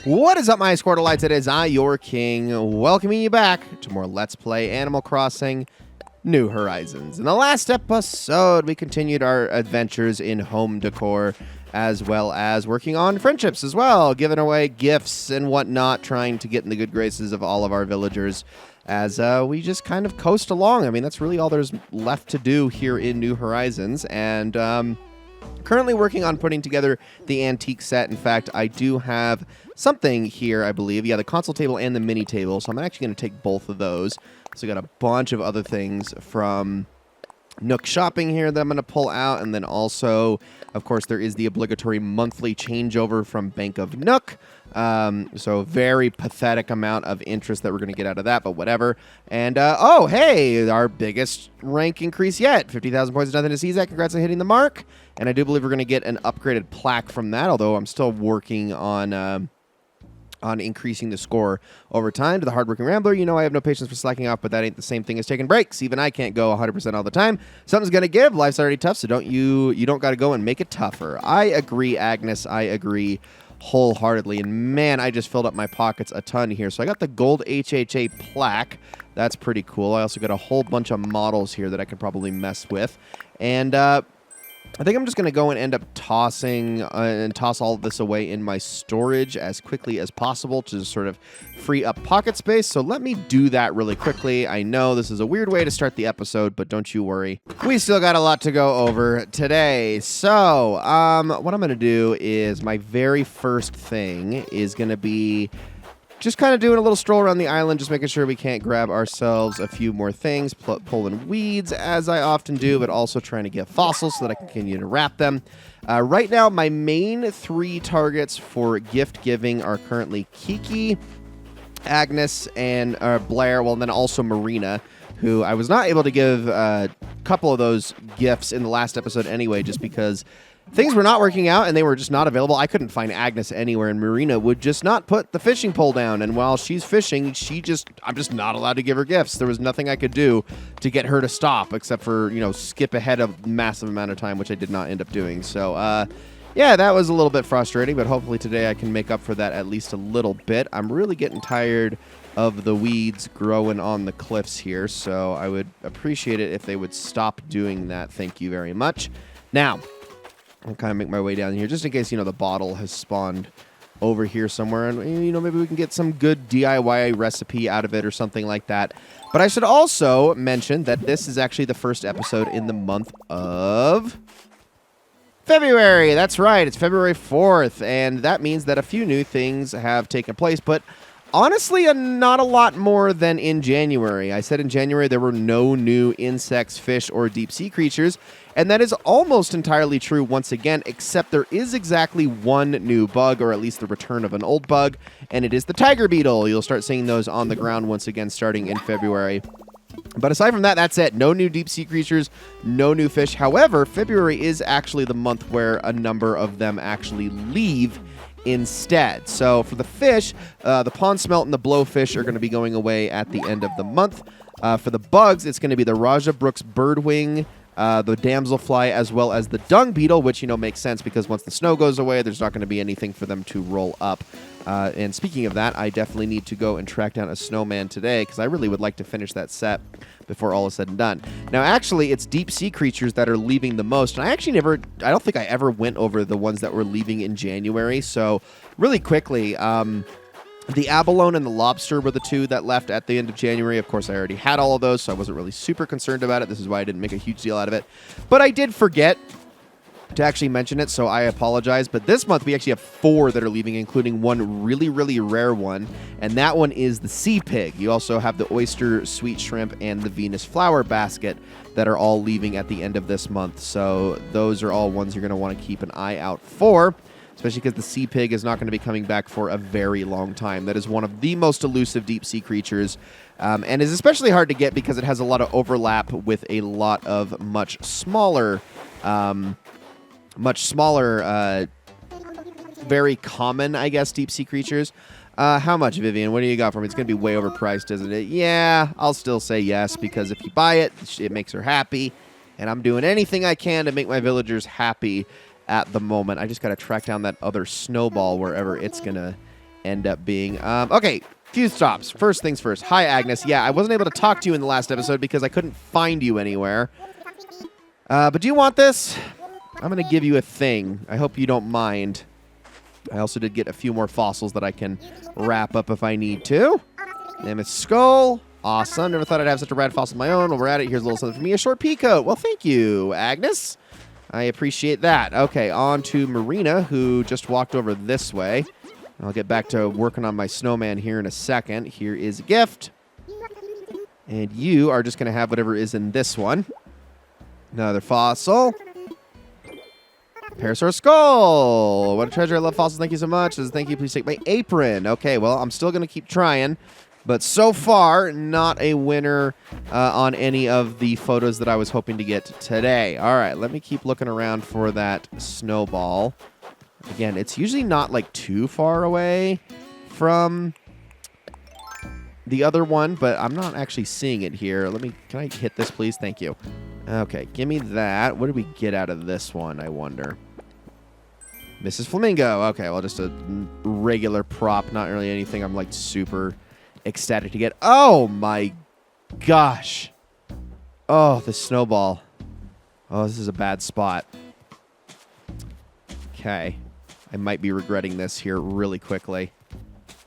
What is up, my Squirtleites? It is I, your king, welcoming you back to more Let's Play Animal Crossing New Horizons. In the last episode, we continued our adventures in home decor, as well as working on friendships as well, giving away gifts and whatnot, trying to get in the good graces of all of our villagers as we just kind of coast along. I mean, that's really all there's left to do here in New Horizons, and currently working on putting together the antique set. In fact, I do have something here, I believe. Yeah, the console table and the mini table, so I'm actually going to take both of those. So I got a bunch of other things from Nook Shopping here that I'm going to pull out, and then also, of course, there is the obligatory monthly changeover from Bank of Nook. So very pathetic amount of interest that we're going to get out of that, but whatever. And, oh, hey, our biggest rank increase yet. 50,000 points is nothing to sneeze at. Congrats on hitting the mark. And I do believe we're going to get an upgraded plaque from that, although I'm still working on increasing the score over time. To the hardworking rambler, you know I have no patience for slacking off, but that ain't the same thing as taking breaks. Even I can't go 100% all the time. Something's gonna give. Life's already tough, so you don't got to go and make it tougher. I agree, Agnes. I agree wholeheartedly. And man, I just filled up my pockets a ton here. So I got the gold HHA plaque. That's pretty cool. I also got a whole bunch of models here that I could probably mess with. And I think I'm just going to go and end up tossing and toss all of this away in my storage as quickly as possible to just sort of free up pocket space. So let me do that really quickly. I know this is a weird way to start the episode, but don't you worry. We still got a lot to go over today. So what I'm going to do is my very first thing is going to be just kind of doing a little stroll around the island, just making sure we can't grab ourselves a few more things, pulling weeds, as I often do, but also trying to get fossils so that I can continue to wrap them. Right now, my main 3 targets for gift giving are currently Kiki, Agnes, and Blair, well, and then also Marina, who I was not able to give a couple of those gifts in the last episode anyway, just because things were not working out and they were just not available. I couldn't find Agnes anywhere, and Marina would just not put the fishing pole down. And while she's fishing, I'm just not allowed to give her gifts. There was nothing I could do to get her to stop except for, skip ahead a massive amount of time, which I did not end up doing. So, yeah, that was a little bit frustrating, but hopefully today I can make up for that at least a little bit. I'm really getting tired of the weeds growing on the cliffs here, so I would appreciate it if they would stop doing that. Thank you very much. Now, I'll kind of make my way down here just in case, the bottle has spawned over here somewhere. And, maybe we can get some good DIY recipe out of it or something like that. But I should also mention that this is actually the first episode in the month of February. That's right. It's February 4th. And that means that a few new things have taken place. But honestly, not a lot more than in January. I said in January there were no new insects, fish, or deep sea creatures. And that is almost entirely true once again, except there is exactly one new bug, or at least the return of an old bug, and it is the tiger beetle. You'll start seeing those on the ground once again starting in February. But aside from that, that's it. No new deep sea creatures, no new fish. However, February is actually the month where a number of them actually leave instead. So for the fish, the pond smelt and the blowfish are going to be going away at the end of the month. For the bugs, it's going to be the Raja Brooks birdwing, the damselfly, as well as the dung beetle, which, makes sense because once the snow goes away, there's not going to be anything for them to roll up. And speaking of that, I definitely need to go and track down a snowman today because I really would like to finish that set before all is said and done. Now, actually, it's deep sea creatures that are leaving the most. And I don't think I ever went over the ones that were leaving in January. So really quickly, the abalone and the lobster were the 2 that left at the end of January. Of course, I already had all of those, so I wasn't really super concerned about it. This is why I didn't make a huge deal out of it. But I did forget to actually mention it, so I apologize. But this month, we actually have 4 that are leaving, including one really, really rare one, and that one is the sea pig. You also have the oyster, sweet shrimp, and the Venus flower basket that are all leaving at the end of this month. So those are all ones you're going to want to keep an eye out for, especially because the sea pig is not going to be coming back for a very long time. That is one of the most elusive deep sea creatures, and is especially hard to get because it has a lot of overlap with a lot of much smaller, very common, I guess, deep sea creatures. How much, Vivian? What do you got for me? It's going to be way overpriced, isn't it? Yeah, I'll still say yes, because if you buy it, it makes her happy, and I'm doing anything I can to make my villagers happy at the moment. I just got to track down that other snowball wherever it's going to end up being. Okay, few stops. First things first. Hi, Agnes. Yeah, I wasn't able to talk to you in the last episode because I couldn't find you anywhere. But do you want this? I'm going to give you a thing. I hope you don't mind. I also did get a few more fossils that I can wrap up if I need to. Name is Skull. Awesome. Never thought I'd have such a rad fossil of my own. While we're at it, here's a little something for me. A short pea coat. Well, thank you, Agnes. I appreciate that. Okay, on to Marina, who just walked over this way. I'll get back to working on my snowman here in a second. Here is a gift. And you are just going to have whatever is in this one. Another fossil. Parasaur Skull. What a treasure. I love fossils. Thank you so much. Says, thank you. Please take my apron. Okay, well, I'm still going to keep trying. But so far, not a winner on any of the photos that I was hoping to get today. All right, let me keep looking around for that snowball. Again, it's usually not like too far away from the other one, but I'm not actually seeing it here. Can I hit this, please? Thank you. Okay, give me that. What did we get out of this one, I wonder? Mrs. Flamingo. Okay, well, just a regular prop. Not really anything I'm like super ecstatic to get. Oh my gosh. Oh, the snowball. Oh, this is a bad spot. Okay. I might be regretting this here really quickly.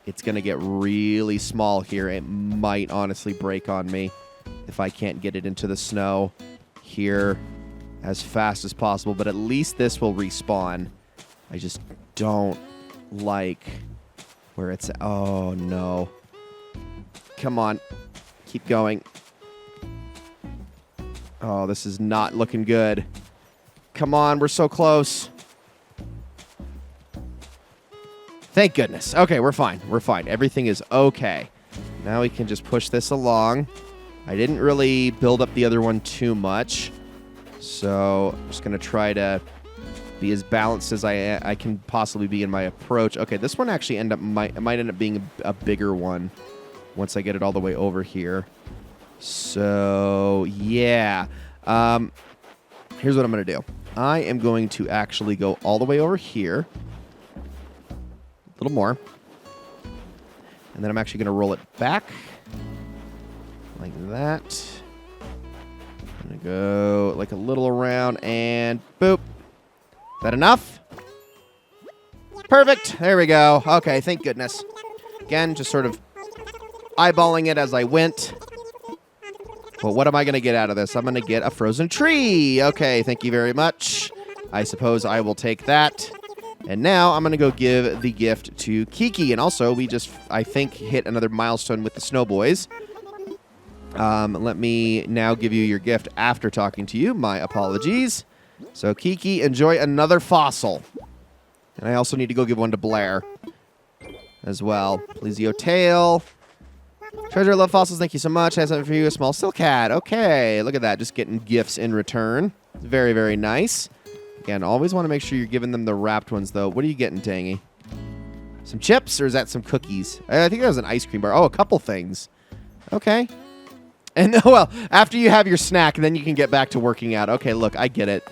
It's going to get really small here. It might honestly break on me if I can't get it into the snow here as fast as possible. But at least this will respawn. I just don't like where it's at. Oh, no. Come on. Keep going. Oh, this is not looking good. Come on, we're so close. Thank goodness. Okay, we're fine. We're fine. Everything is okay. Now we can just push this along. I didn't really build up the other one too much. So I'm just going to try to be as balanced as I can possibly be in my approach. Okay, this one actually might end up being a bigger one once I get it all the way over here. So, yeah. Here's what I'm going to do. I am going to actually go all the way over here. A little more. And then I'm actually going to roll it back. Like that. I'm going to go like a little around and boop. Is that enough? Perfect. There we go. Okay, thank goodness. Again, just sort of eyeballing it as I went. Well, what am I going to get out of this? I'm going to get a frozen tree. Okay, thank you very much. I suppose I will take that. And now I'm going to go give the gift to Kiki. And also, we just, I think, hit another milestone with the Snow Boys. Let me now give you your gift after talking to you. My apologies. So, Kiki, enjoy another fossil. And I also need to go give one to Blair as well. Plesio Tail. Treasure, love fossils. Thank you so much. I have something for you. A small silk cat. Okay, look at that. Just getting gifts in return. Very, very nice. Again, always want to make sure you're giving them the wrapped ones, though. What are you getting, Tangy? Some chips, or is that some cookies? I think that was an ice cream bar. Oh, a couple things. Okay. And, well, after you have your snack, then you can get back to working out. Okay, look, I get it.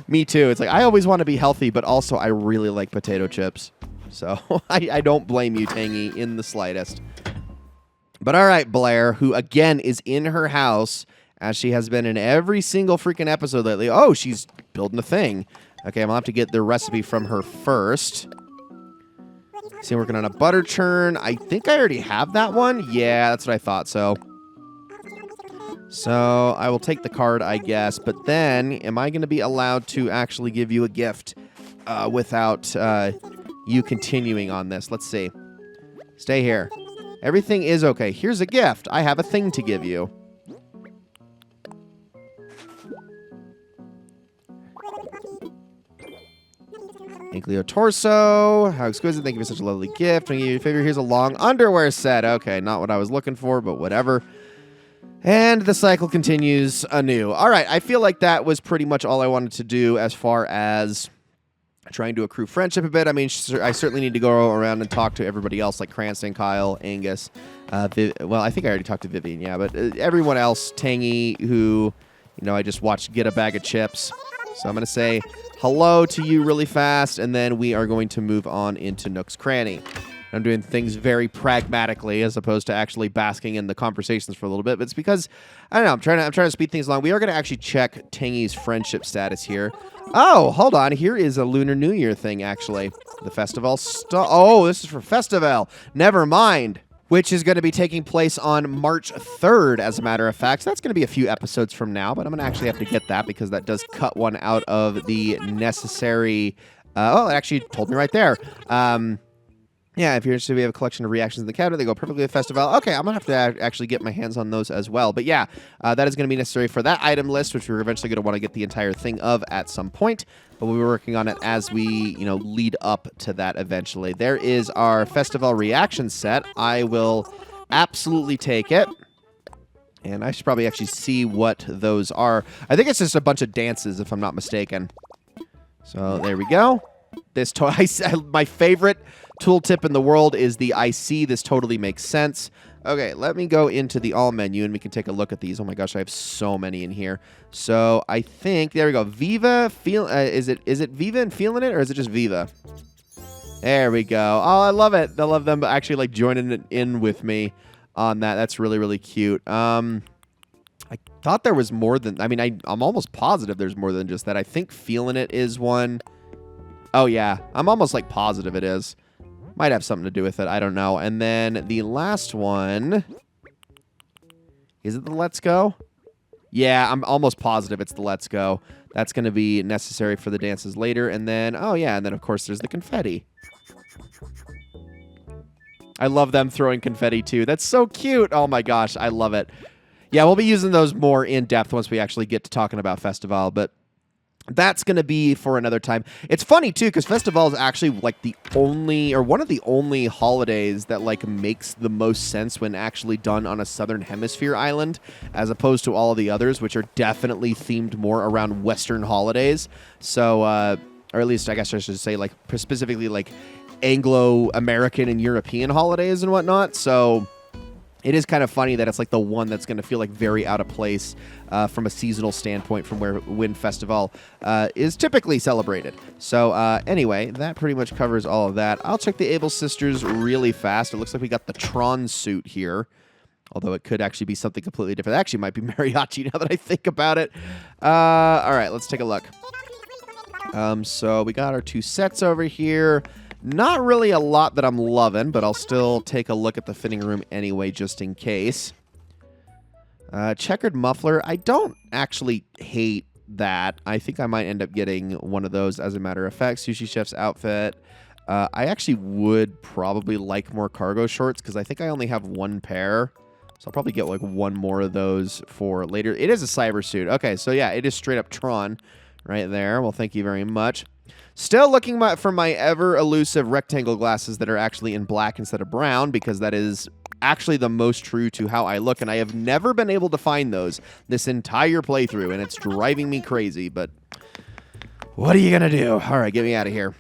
Me too. It's like, I always want to be healthy, but also I really like potato chips. So I don't blame you, Tangy, in the slightest. But all right, Blair, who, again, is in her house, as she has been in every single freaking episode lately. Oh, she's building a thing. Okay, I'm going to have to get the recipe from her first. See, I'm working on a butter churn. I think I already have that one. Yeah, that's what I thought. So I will take the card, I guess. But then, am I going to be allowed to actually give you a gift without you continuing on this? Let's see. Stay here. Everything is okay. Here's a gift. I have a thing to give you. Ankylo torso. How exquisite. Thank you for such a lovely gift. When you give you a favor, here's a long underwear set. Okay, not what I was looking for, but whatever. And the cycle continues anew. All right, I feel like that was pretty much all I wanted to do as far as trying to accrue friendship a bit. I mean, I certainly need to go around and talk to everybody else, like Cranston, Kyle, Angus. Well, I think I already talked to Vivian, yeah, but everyone else, Tangy, who, I just watched get a bag of chips. So I'm going to say hello to you really fast, and then we are going to move on into Nook's Cranny. I'm doing things very pragmatically as opposed to actually basking in the conversations for a little bit, but it's because, I don't know, I'm trying to speed things along. We are going to actually check Tangy's friendship status here. Oh, hold on. Here is a Lunar New Year thing, actually. The festival. Oh, this is for Festival. Never mind. Which is going to be taking place on March 3rd, as a matter of fact. So that's going to be a few episodes from now, but I'm going to actually have to get that because that does cut one out of the necessary... oh, it actually told me right there. Yeah, if you're interested, we have a collection of reactions in the cabinet. They go perfectly with Festival. Okay, I'm going to have to actually get my hands on those as well. But yeah, that is going to be necessary for that item list, which we're eventually going to want to get the entire thing of at some point. But we'll be working on it as we, lead up to that eventually. There is our Festival reaction set. I will absolutely take it. And I should probably actually see what those are. I think it's just a bunch of dances, if I'm not mistaken. So there we go. My favorite tooltip in the world is the I see. This totally makes sense. Okay, let me go into the all menu and we can take a look at these. Oh my gosh, I have so many in here. So I think there we go. Viva is it Viva and feeling it, or is it just Viva? There we go. Oh, I love it. I love them actually like joining it in with me on that. That's really, really cute. I thought there was more than, I'm almost positive there's more than just that. I think feeling it is one. Oh yeah, I'm almost like positive it is. Might have something to do with it. I don't know. And then the last one, is it the Let's Go? Yeah, I'm almost positive it's the Let's Go. That's going to be necessary for the dances later. And then, oh yeah, and then of course there's the confetti. I love them throwing confetti too. That's so cute. Oh my gosh, I love it. Yeah, we'll be using those more in depth once we actually get to talking about Festival, but that's going to be for another time. It's funny, too, because Festival is actually, like, the only, or one of the only holidays that, like, makes the most sense when actually done on a Southern Hemisphere island, as opposed to all of the others, which are definitely themed more around Western holidays. So, or at least, I guess I should say, like, specifically, like, Anglo-American and European holidays and whatnot. So it is kind of funny that it's like the one that's going to feel like very out of place from a seasonal standpoint from when Festival is typically celebrated. So anyway, that pretty much covers all of that. I'll check the Able Sisters really fast. It looks like we got the Tron suit here, although it could actually be something completely different. It actually might be Mariachi now that I think about it. All right, let's take a look. So we got our two sets over here. Not really a lot that I'm loving, but I'll still take a look at the fitting room anyway, just in case. Checkered muffler. I don't actually hate that. I think I might end up getting one of those as a matter of fact. Sushi Chef's outfit. I actually would probably like more cargo shorts because I think I only have one pair. So I'll probably get like one more of those for later. It is a cyber suit. Okay, so yeah, it is straight up Tron right there. Well, thank you very much. Still looking for my ever-elusive rectangle glasses that are actually in black instead of brown, because that is actually the most true to how I look, and I have never been able to find those this entire playthrough, and it's driving me crazy, but what are you going to do? All right, get me out of here.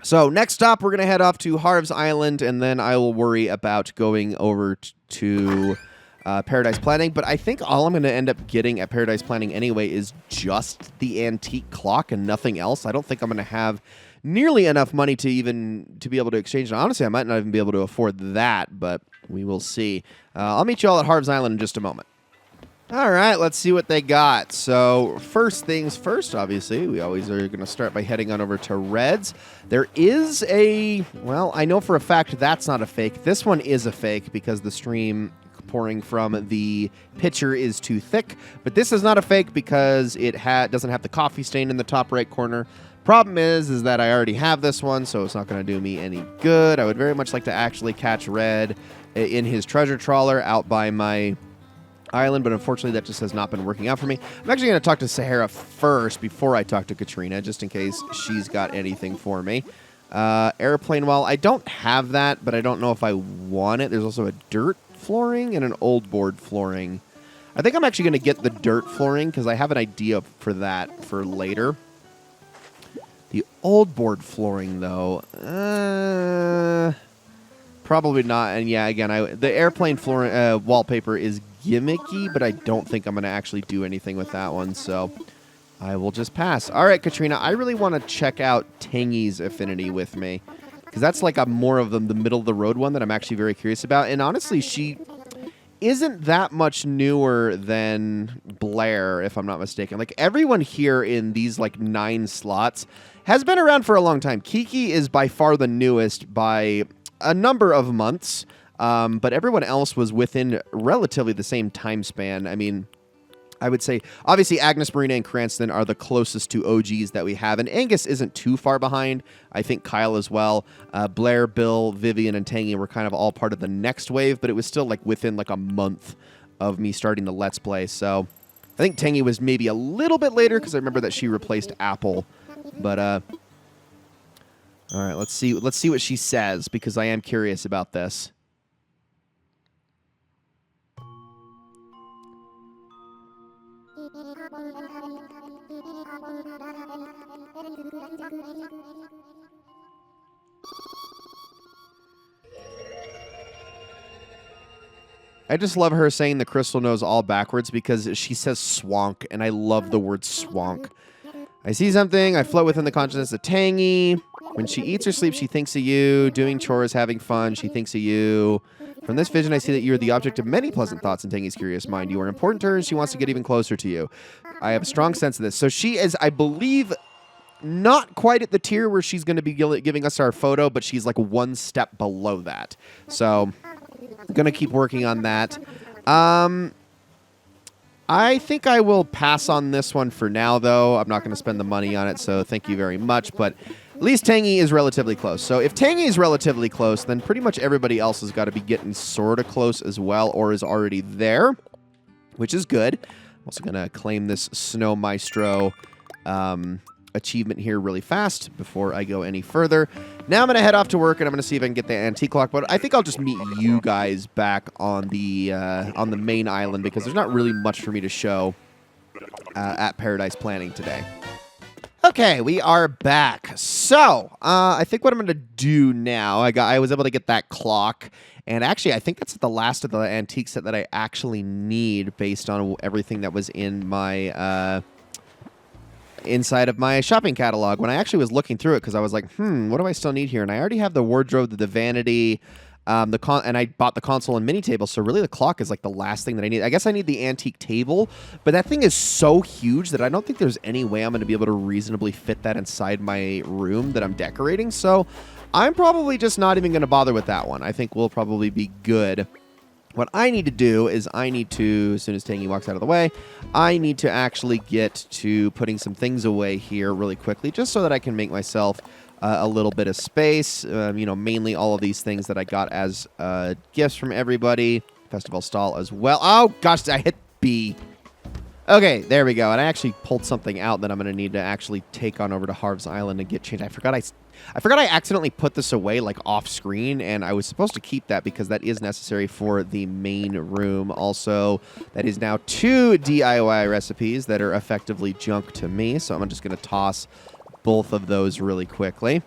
So next stop, we're going to head off to Harv's Island, and then I will worry about going over to Paradise Planning, but I think all I'm going to end up getting at Paradise Planning anyway is just the antique clock and nothing else. I don't think I'm going to have nearly enough money to be able to exchange it. Honestly, I might not even be able to afford that, but we will see. I'll meet you all at Harv's Island in just a moment. All right, let's see what they got. So first things first, obviously, we always are going to start by heading on over to Red's. There is well, I know for a fact that's not a fake. This one is a fake because the stream pouring from the pitcher is too thick, but this is not a fake because it doesn't have the coffee stain in the top right corner. Problem is that I already have this one, so it's not going to do me any good. I would very much like to actually catch Red in his treasure trawler out by my island, but unfortunately that just has not been working out for me. I'm actually going to talk to Sahara first before I talk to Katrina, just in case she's got anything for me. Airplane wall, I don't have that, but I don't know if I want it. There's also a dirt flooring and an old board flooring. I think I'm actually going to get the dirt flooring because I have an idea for that for later. The old board flooring, though, probably not. And yeah, again, the airplane flooring wallpaper is gimmicky, but I don't think I'm going to actually do anything with that one. So I will just pass. All right, Katrina, I really want to check out Tangy's affinity with me, because that's like a more of the middle of the road one that I'm actually very curious about. And honestly, she isn't that much newer than Blair, if I'm not mistaken. Like, everyone here in these like 9 slots has been around for a long time. Kiki is by far the newest by a number of months, but everyone else was within relatively the same time span. I mean, I would say, obviously, Agnes, Marina, and Cranston are the closest to OGs that we have, and Angus isn't too far behind. I think Kyle as well. Blair, Bill, Vivian, and Tangy were kind of all part of the next wave, but it was still like within like a month of me starting the Let's Play. So I think Tangy was maybe a little bit later because I remember that she replaced Apple. But all right, let's see what she says, because I am curious about this. I just love her saying the crystal knows all backwards, because she says swank, and I love the word swank. I see something, I float within the consciousness of Tangy. When she eats or sleeps, she thinks of you. Doing chores, having fun, she thinks of you. From this vision, I see that you are the object of many pleasant thoughts in Tangy's curious mind. You are important to her, and she wants to get even closer to you. I have a strong sense of this. So she is, I believe, not quite at the tier where she's going to be giving us our photo, but she's like one step below that. So I'm going to keep working on that. I think I will pass on this one for now, though. I'm not going to spend the money on it, so thank you very much. But at least Tangy is relatively close. So if Tangy is relatively close, then pretty much everybody else has got to be getting sort of close as well, or is already there, which is good. I'm also going to claim this Snow Maestro achievement here really fast before I go any further. Now I'm going to head off to work, and I'm going to see if I can get the antique clock, but I think I'll just meet you guys back on the main island, because there's not really much for me to show at Paradise Planning today. Okay, we are back. So, I think what I'm going to do now, I was able to get that clock, and actually I think that's the last of the antique set that I actually need based on everything that was in my inside of my shopping catalog when I actually was looking through it, because I was like, what do I still need here? And I already have the wardrobe, the vanity, and I bought the console and mini table, so really the clock is like the last thing that I need. I guess I need the antique table, but that thing is so huge that I don't think there's any way I'm going to be able to reasonably fit that inside my room that I'm decorating, so I'm probably just not even going to bother with that one. I think we'll probably be good. What I need to do is I need to, as soon as Tangy walks out of the way, I need to actually get to putting some things away here really quickly, just so that I can make myself a little bit of space. Mainly all of these things that I got as gifts from everybody. Festival stall as well. Oh, gosh, I hit B. Okay, there we go. And I actually pulled something out that I'm going to need to actually take on over to Harv's Island and get changed. I forgot I accidentally put this away, like, off screen, and I was supposed to keep that because that is necessary for the main room. Also, that is now 2 DIY recipes that are effectively junk to me, so I'm just going to toss both of those really quickly,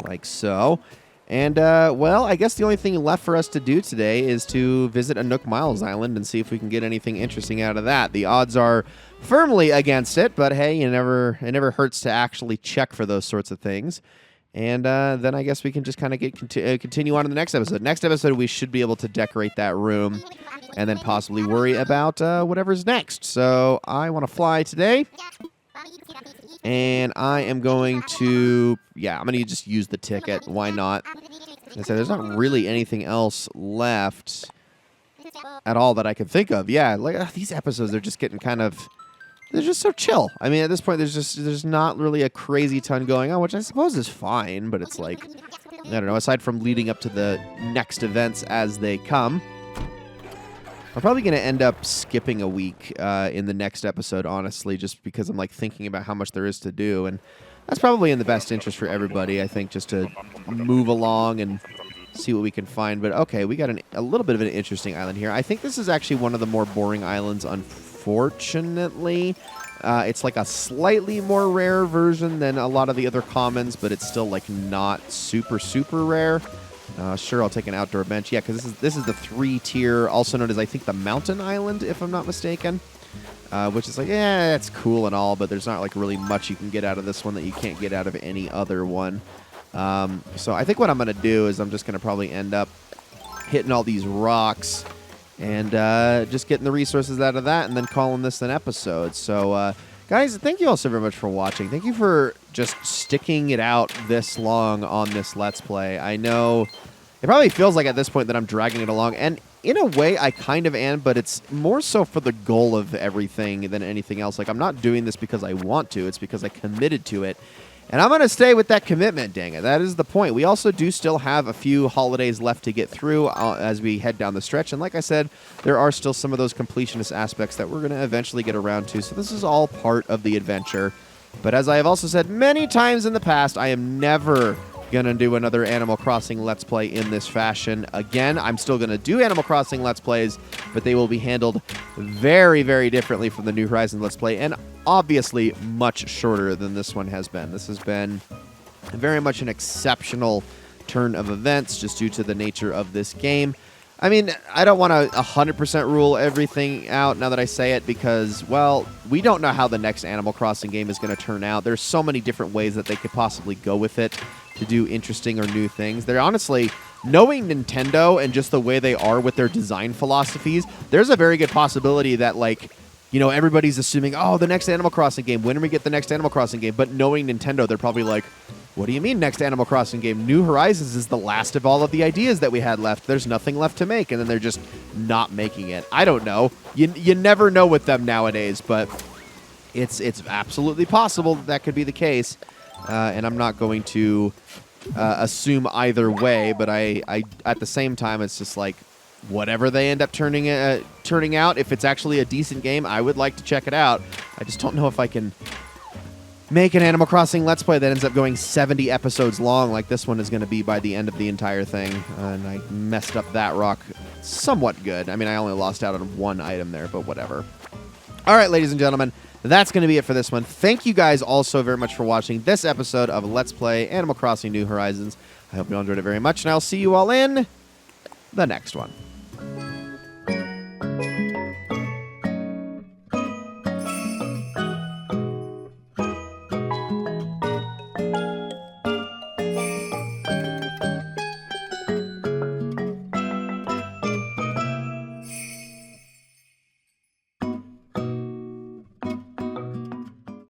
like so. And, well, I guess the only thing left for us to do today is to visit Anouk Miles Island and see if we can get anything interesting out of that. The odds are firmly against it, but hey, it never hurts to actually check for those sorts of things. And then I guess we can just kind of continue on to the next episode. Next episode, we should be able to decorate that room and then possibly worry about whatever's next. So I want to fly today. And I am going to, I'm going to just use the ticket. Why not? Like I said, there's not really anything else left at all that I can think of. Yeah, like these episodes, they're just getting they're just so chill. I mean, at this point, there's not really a crazy ton going on, which I suppose is fine, but it's like, I don't know, aside from leading up to the next events as they come. I'm probably going to end up skipping a week in the next episode, honestly, just because I'm like thinking about how much there is to do. And that's probably in the best interest for everybody, I think, just to move along and see what we can find. But okay, we got a little bit of an interesting island here. I think this is actually one of the more boring islands, unfortunately. It's like a slightly more rare version than a lot of the other commons, but it's still like not super, super rare. Sure, I'll take an outdoor bench. Yeah, because this is the 3-tier, also known as, I think, the Mountain Island, if I'm not mistaken. which is like, yeah, it's cool and all, but there's not like really much you can get out of this one that you can't get out of any other one. So I think what I'm going to do is I'm just going to probably end up hitting all these rocks and just getting the resources out of that and then calling this an episode. So, guys, thank you all so very much for watching. Thank you for just sticking it out this long on this Let's Play. I know it probably feels like at this point that I'm dragging it along, and in a way I kind of am, but it's more so for the goal of everything than anything else. Like, I'm not doing this because I want to. It's because I committed to it. And I'm going to stay with that commitment, dang it. That is the point. We also do still have a few holidays left to get through as we head down the stretch. And like I said, there are still some of those completionist aspects that we're going to eventually get around to. So this is all part of the adventure. But as I have also said many times in the past, I am never going to do another Animal Crossing Let's Play in this fashion. Again, I'm still going to do Animal Crossing Let's Plays, but they will be handled very, very differently from the New Horizons Let's Play, and obviously much shorter than this one has been. This has been very much an exceptional turn of events just due to the nature of this game. I mean, I don't want to 100% rule everything out now that I say it because, well, we don't know how the next Animal Crossing game is going to turn out. There's so many different ways that they could possibly go with it to do interesting or new things. They're honestly, knowing Nintendo and just the way they are with their design philosophies, there's a very good possibility that, like, you know, everybody's assuming, oh, the next Animal Crossing game, when do we get the next Animal Crossing game? But knowing Nintendo, they're probably like, what do you mean next Animal Crossing game? New Horizons is the last of all of the ideas that we had left. There's nothing left to make, and then they're just not making it. I don't know. You never know with them nowadays, but it's absolutely possible that could be the case, and I'm not going to assume either way, but I at the same time, it's just like, whatever they end up turning out, if it's actually a decent game, I would like to check it out. I just don't know if I can make an Animal Crossing Let's Play that ends up going 70 episodes long like this one is going to be by the end of the entire thing. And I messed up that rock somewhat good. I mean, I only lost out on one item there, but whatever. All right, ladies and gentlemen, that's going to be it for this one. Thank you guys all so very much for watching this episode of Let's Play Animal Crossing New Horizons. I hope you all enjoyed it very much, and I'll see you all in the next one.